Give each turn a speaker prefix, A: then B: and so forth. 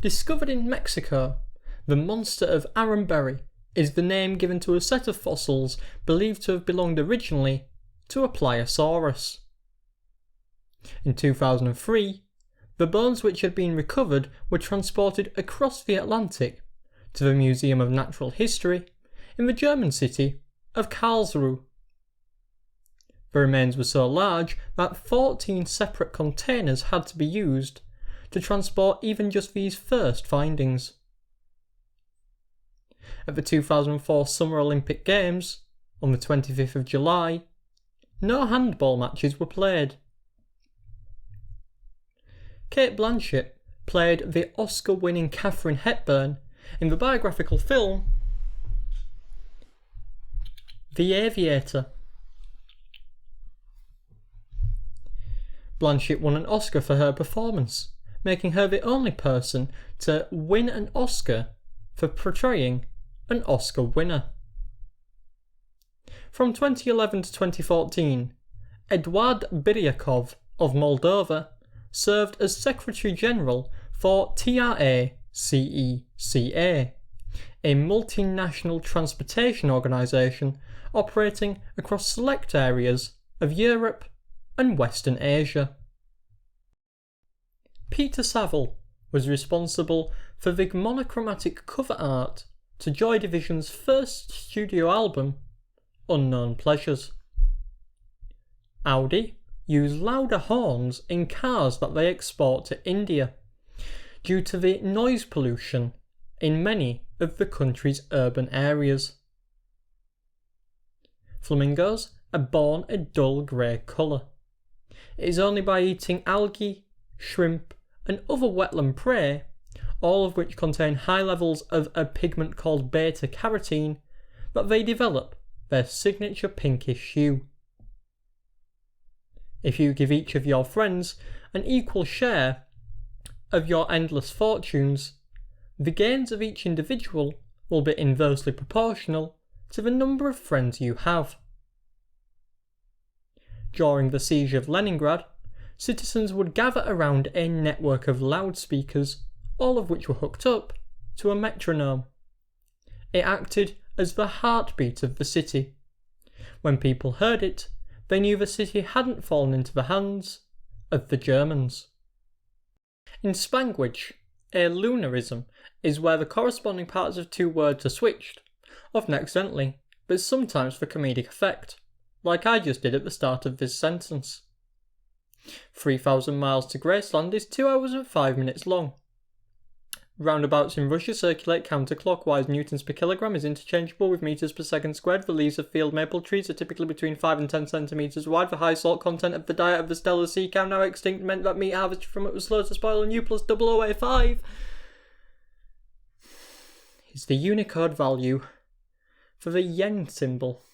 A: Discovered in Mexico, the monster of Aranberry is the name given to a set of fossils believed to have belonged originally to a Pliosaurus. In 2003, the bones which had been recovered were transported across the Atlantic to the Museum of Natural History in the German city of Karlsruhe. The remains were so large that 14 separate containers had to be used to transport even just these first findings. At the 2004 Summer Olympic Games, on the 25th of July, no handball matches were played. Cate Blanchett played the Oscar-winning Katharine Hepburn in the biographical film The Aviator. Blanchett won an Oscar for her performance, making her the only person to win an Oscar for portraying an Oscar winner. From 2011 to 2014, Eduard Biryakov of Moldova served as Secretary General for TRA-CECA, a multinational transportation organisation operating across select areas of Europe and Western Asia. Peter Saville was responsible for the monochromatic cover art to Joy Division's first studio album, Unknown Pleasures. Audi use louder horns in cars that they export to India, due to the noise pollution in many of the country's urban areas. Flamingos are born a dull grey colour. It is only by eating algae, shrimp, and other wetland prey, all of which contain high levels of a pigment called beta-carotene, that they develop their signature pinkish hue. If you give each of your friends an equal share of your endless fortunes, the gains of each individual will be inversely proportional to the number of friends you have. During the siege of Leningrad, citizens would gather around a network of loudspeakers, all of which were hooked up to a metronome. It acted as the heartbeat of the city. When people heard it, they knew the city hadn't fallen into the hands of the Germans. In Spanguage, a lunarism is where the corresponding parts of two words are switched, often accidentally, but sometimes for comedic effect, like I just did at the start of this sentence. 3,000 miles to Graceland is 2 hours and 5 minutes long. Roundabouts in Russia circulate counterclockwise. Newtons per kilogram is interchangeable with meters per second squared. The leaves of field maple trees are typically between 5 and 10 centimeters wide. The high salt content of the diet of the Steller sea cow, now extinct, meant that meat harvested from it was slow to spoil, and U plus 005 is the Unicode value for the yen symbol.